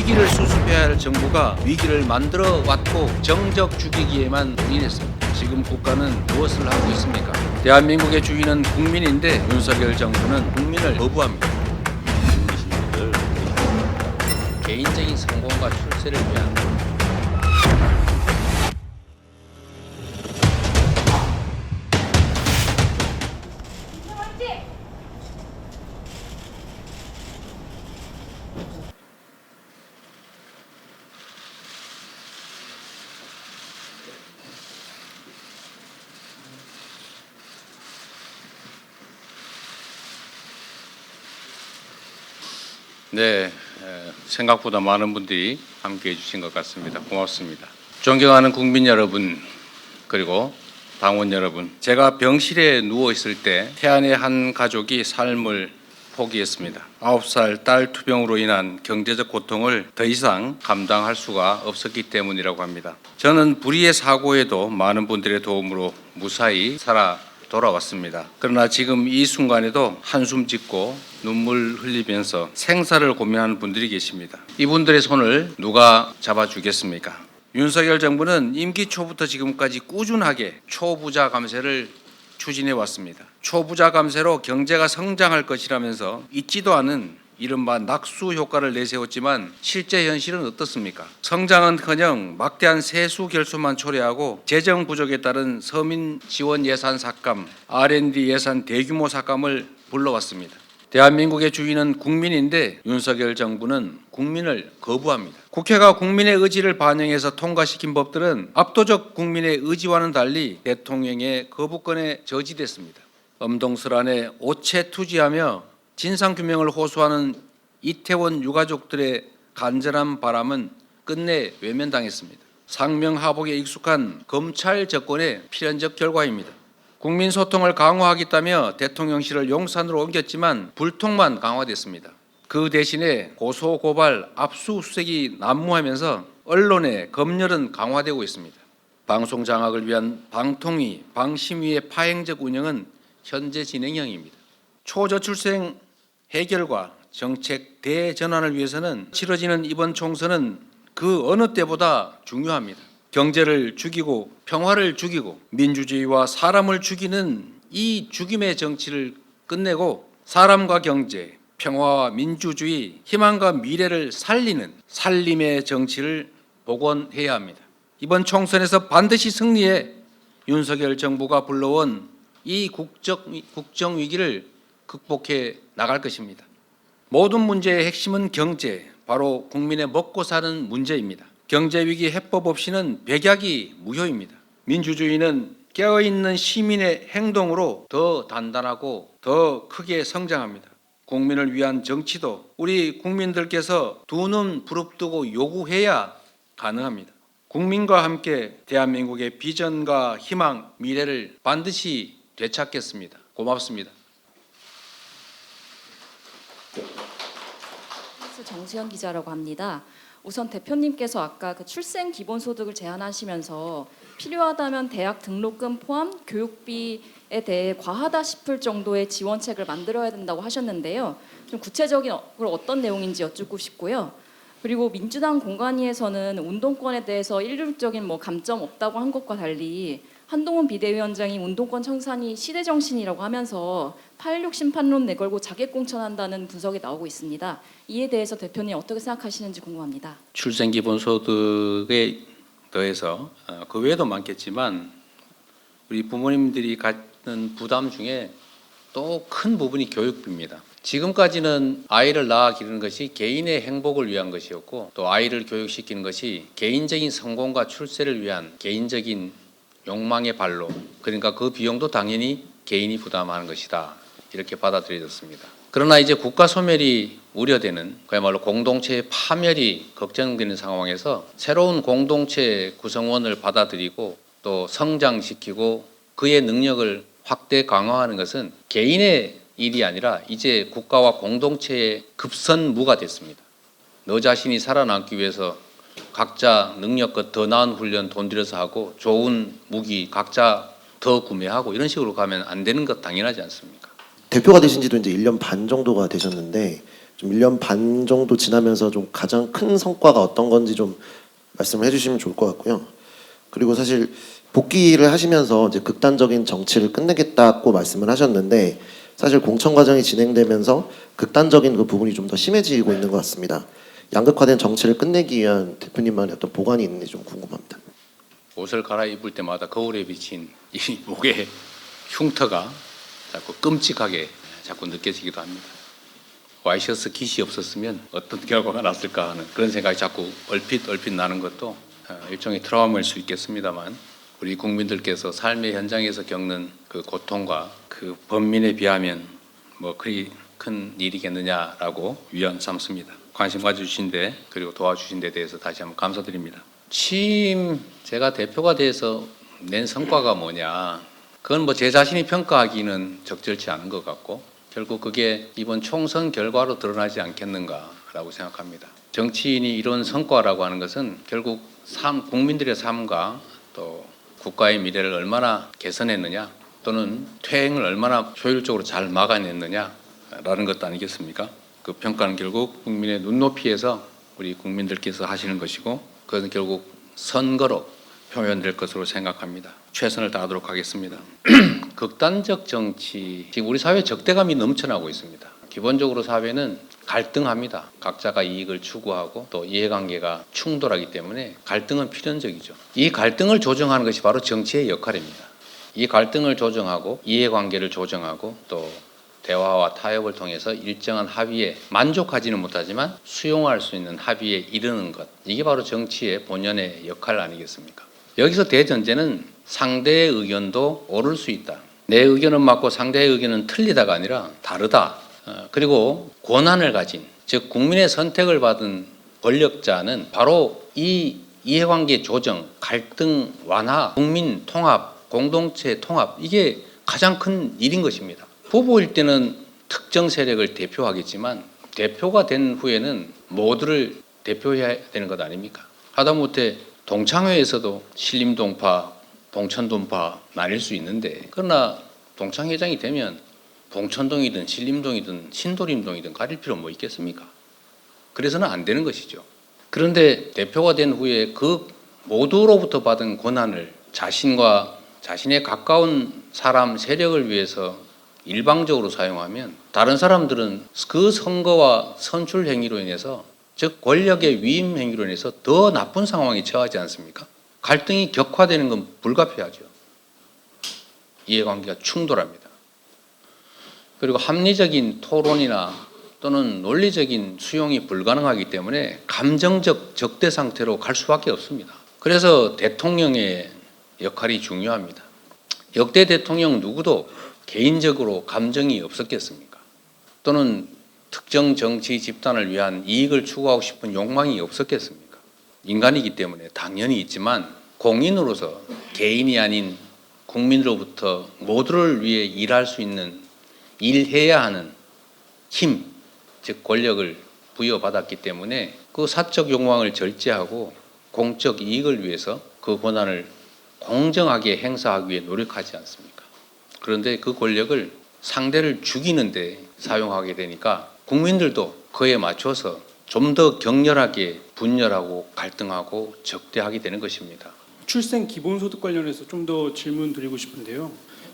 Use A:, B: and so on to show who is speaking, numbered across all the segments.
A: 위기를 수습해야 할 정부가 위기를 만들어 왔고 정적 죽이기에만 올인했습니다. 지금 국가는 무엇을 하고 있습니까? 대한민국의 주인은 국민인데 윤석열 정부는 국민을 거부합니다. 개인적인 성공과 출세를 위한 네, 생각보다 많은 분들이 함께해 주신 것 같습니다. 고맙습니다. 존경하는 국민 여러분, 그리고 당원 여러분, 제가 병실에 누워 있을 때 태안의 한 가족이 삶을 포기했습니다. 9살 딸 투병으로 인한 경제적 고통을 더 이상 감당할 수가 없었기 때문이라고 합니다. 저는 불의의 사고에도 많은 분들의 도움으로 무사히 살아 돌아왔습니다. 그러나 지금 이 순간에도 한숨 짓고 눈물 흘리면서 생사를 고민하는 분들이 계십니다. 이분들의 손을 누가 잡아주겠습니까? 윤석열 정부는 임기 초부터 지금까지 꾸준하게 초부자 감세를 추진해 왔습니다. 초부자 감세로 경제가 성장할 것이라면서 있지도 않은 이른바 낙수 효과를 내세웠지만 실제 현실은 어떻습니까? 성장은커녕 막대한 세수 결손만 초래하고 재정 부족에 따른 서민 지원 예산 삭감, R&D 예산 대규모 삭감을 불러왔습니다. 대한민국의 주인은 국민인데 윤석열 정부는 국민을 거부합니다. 국회가 국민의 의지를 반영해서 통과시킨 법들은 압도적 국민의 의지와는 달리 대통령의 거부권에 저지됐습니다. 엄동설안에 오체투지하며 진상규명을 호소하는 이태원 유가족들의 간절한 바람은 끝내 외면당했습니다. 상명하복에 익숙한 검찰 정권의 필연적 결과입니다. 국민 소통을 강화하겠다며 대통령실을 용산으로 옮겼지만 불통만 강화됐습니다. 그 대신에 고소, 고발, 압수수색이 난무하면서 언론의 검열은 강화되고 있습니다. 방송 장악을 위한 방통위, 방심위의 파행적 운영은 현재 진행형입니다. 초저출생 해결과 정책 대전환을 위해서는 치러지는 이번 총선은 그 어느 때보다 중요합니다. 경제를 죽이고 평화를 죽이고 민주주의와 사람을 죽이는 이 죽임의 정치를 끝내고 사람과 경제, 평화와 민주주의, 희망과 미래를 살리는 살림의 정치를 복원해야 합니다. 이번 총선에서 반드시 승리해 윤석열 정부가 불러온 이 국정 위기를 극복해 나갈 것입니다. 모든 문제의 핵심은 경제, 바로 국민의 먹고 사는 문제입니다. 경제 위기 해법 없이는 백약이 무효입니다. 민주주의는 깨어있는 시민의 행동으로 더 단단하고 더 크게 성장합니다. 국민을 위한 정치도 우리 국민들께서 두 눈 부릅뜨고 요구해야 가능합니다. 국민과 함께 대한민국의 비전과 희망, 미래를 반드시 되찾겠습니다. 고맙습니다.
B: 정수현 기자라고 합니다. 우선 대표님께서 아까 그 출생 기본소득을 제안하시면서 필요하다면 대학 등록금 포함 교육비에 대해 과하다 싶을 정도의 지원책을 만들어야 된다고 하셨는데요. 좀 구체적인 어떤 내용인지 여쭙고 싶고요. 그리고 민주당 공관위에서는 운동권에 대해서 일률적인 감점 없다고 한 것과 달리 한동훈 비대위원장이 운동권 청산이 시대정신이라고 하면서 8.16 심판론 내걸고 자객공천한다는 분석이 나오고 있습니다. 이에 대해서 대표님 어떻게 생각하시는지 궁금합니다.
A: 출생기본소득에 더해서 그 외에도 많겠지만 우리 부모님들이 갖는 부담 중에 또 큰 부분이 교육비입니다. 지금까지는 아이를 낳아 기르는 것이 개인의 행복을 위한 것이었고 또 아이를 교육시키는 것이 개인적인 성공과 출세를 위한 개인적인 욕망의 발로, 그러니까 그 비용도 당연히 개인이 부담하는 것이다, 이렇게 받아들여졌습니다. 그러나 이제 국가 소멸이 우려되는, 그야말로 공동체의 파멸이 걱정되는 상황에서 새로운 공동체 구성원을 받아들이고 또 성장시키고 그의 능력을 확대 강화하는 것은 개인의 일이 아니라 이제 국가와 공동체의 급선무가 됐습니다. 너 자신이 살아남기 위해서 각자 능력껏 더 나은 훈련 돈 들여서 하고 좋은 무기 각자 더 구매하고 이런 식으로 가면 안 되는 것 당연하지 않습니까?
C: 대표가 되신 지도 이제 1년 반 정도가 되셨는데 좀 1년 반 정도 지나면서 좀 가장 큰 성과가 어떤 건지 좀 말씀을 해주시면 좋을 것 같고요. 그리고 사실 복귀를 하시면서 이제 극단적인 정치를 끝내겠다고 말씀을 하셨는데 사실 공천 과정이 진행되면서 극단적인 그 부분이 좀 더 심해지고 있는 것 같습니다. 양극화된 정치를 끝내기 위한 대표님만의 어떤 보관이 있는지 좀 궁금합니다.
A: 옷을 갈아입을 때마다 거울에 비친 이 목의 흉터가 자꾸 끔찍하게 자꾸 느껴지기도 합니다. 와이셔츠 깃이 없었으면 어떤 결과가 났을까 하는 그런 생각이 자꾸 얼핏 나는 것도 일종의 트라우마일 수 있겠습니다만 우리 국민들께서 삶의 현장에서 겪는 그 고통과 그 번민에 비하면 뭐 그리 큰 일이겠느냐라고 위안 삼습니다. 관심 가져주신 데 그리고 도와주신 데 대해서 다시 한번 감사드립니다. 취임 제가 대표가 돼서 낸 성과가 뭐냐 그건 뭐 제 자신이 평가하기는 적절치 않은 것 같고 결국 그게 이번 총선 결과로 드러나지 않겠는가라고 생각합니다. 정치인이 이런 성과라고 하는 것은 결국 국민들의 삶과 또 국가의 미래를 얼마나 개선했느냐 또는 퇴행을 얼마나 효율적으로 잘 막아냈느냐라는 것도 아니겠습니까? 그 평가는 결국 국민의 눈높이에서 우리 국민들께서 하시는 것이고 그것은 결국 선거로 표현될 것으로 생각합니다. 최선을 다하도록 하겠습니다. 극단적 정치, 지금 우리 사회에 적대감이 넘쳐나고 있습니다. 기본적으로 사회는 갈등합니다. 각자가 이익을 추구하고 또 이해관계가 충돌하기 때문에 갈등은 필연적이죠. 이 갈등을 조정하는 것이 바로 정치의 역할입니다. 이 갈등을 조정하고 이해관계를 조정하고 또 대화와 타협을 통해서 일정한 합의에 만족하지는 못하지만 수용할 수 있는 합의에 이르는 것, 이게 바로 정치의 본연의 역할 아니겠습니까? 여기서 대전제는 상대의 의견도 옳을 수 있다. 내 의견은 맞고 상대의 의견은 틀리다가 아니라 다르다. 그리고 권한을 가진, 즉 국민의 선택을 받은 권력자는 바로 이 이해관계 조정, 갈등 완화, 국민 통합, 공동체 통합, 이게 가장 큰 일인 것입니다. 후보일 때는 특정 세력을 대표하겠지만 대표가 된 후에는 모두를 대표해야 되는 것 아닙니까? 하다못해 동창회에서도 신림동파, 봉천동파 나뉠 수 있는데 그러나 동창회장이 되면 봉천동이든 신림동이든 신도림동이든 가릴 필요 뭐 있겠습니까? 그래서는 안 되는 것이죠. 그런데 대표가 된 후에 그 모두로부터 받은 권한을 자신과 자신의 가까운 사람 세력을 위해서 일방적으로 사용하면 다른 사람들은 그 선거와 선출 행위로 인해서 즉 권력의 위임 행위로 인해서 더 나쁜 상황에 처하지 않습니까? 갈등이 격화되는 건 불가피하죠. 이해관계가 충돌합니다. 그리고 합리적인 토론이나 또는 논리적인 수용이 불가능하기 때문에 감정적 적대 상태로 갈 수밖에 없습니다. 그래서 대통령의 역할이 중요합니다. 역대 대통령 누구도 개인적으로 감정이 없었겠습니까? 또는 특정 정치 집단을 위한 이익을 추구하고 싶은 욕망이 없었겠습니까? 인간이기 때문에 당연히 있지만 공인으로서 개인이 아닌 국민으로부터 모두를 위해 일할 수 있는 일해야 하는 힘, 즉 권력을 부여받았기 때문에 그 사적 욕망을 절제하고 공적 이익을 위해서 그 권한을 공정하게 행사하기 위해 노력하지 않습니까? 그런데 그 권력을 상대를 죽이는데 사용하게 되니까 국민들도 그에 맞춰서 좀 더 격렬하게 분열하고 갈등하고 적대하게 되는 것입니다.
D: 출생 기본소득 관련해서 좀 더 질문 드리고 싶은데요.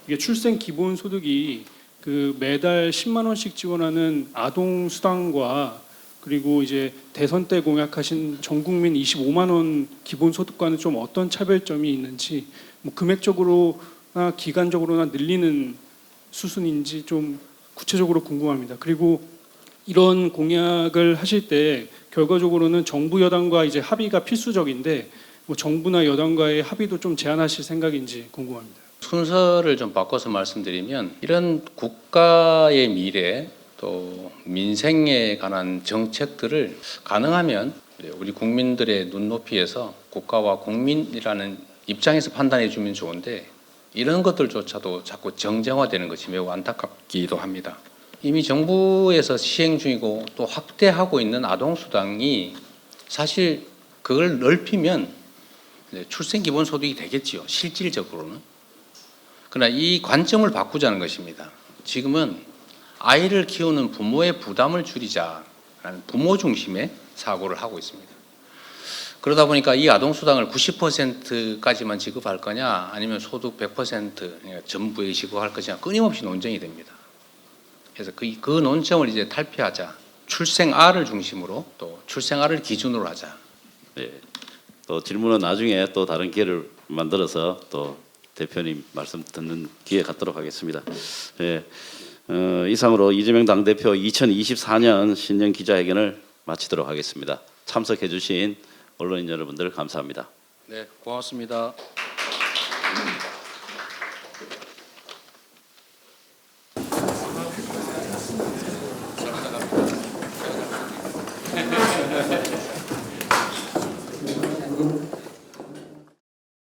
D: 이게 출생 기본소득이 그 매달 10만 원씩 지원하는 아동 수당과 그리고 이제 대선 때 공약하신 전 국민 25만 원 기본소득과는 좀 어떤 차별점이 있는지 뭐 금액적으로나 기간적으로나 늘리는 수순인지 좀 구체적으로 궁금합니다. 그리고 이런 공약을 하실 때 결과적으로는 정부 여당과 이제 합의가 필수적인데 뭐 정부나 여당과의 합의도 좀 제한하실 생각인지 궁금합니다.
A: 순서를 좀 바꿔서 말씀드리면 이런 국가의 미래 또 민생에 관한 정책들을 가능하면 우리 국민들의 눈높이에서 국가와 국민이라는 입장에서 판단해 주면 좋은데 이런 것들조차도 자꾸 정쟁화되는 것이 매우 안타깝기도 합니다. 이미 정부에서 시행 중이고 또 확대하고 있는 아동수당이 사실 그걸 넓히면 출생기본소득이 되겠지요. 실질적으로는. 그러나 이 관점을 바꾸자는 것입니다. 지금은 아이를 키우는 부모의 부담을 줄이자라는 부모 중심의 사고를 하고 있습니다. 그러다 보니까 이 아동수당을 90%까지만 지급할 거냐 아니면 소득 100% 전부에 지급할 것이냐 끊임없이 논쟁이 됩니다. 그래서 그 논쟁을 이제 탈피하자. 출생아를 중심으로 또 출생아를 기준으로 하자.
E: 예. 또 질문은 나중에 또 다른 기회를 만들어서 또 대표님 말씀 듣는 기회 갖도록 하겠습니다. 예. 이상으로 이재명 당대표 2024년 신년 기자회견을 마치도록 하겠습니다. 참석해 주신 언론인 여러분들 감사합니다.
A: 네, 고맙습니다.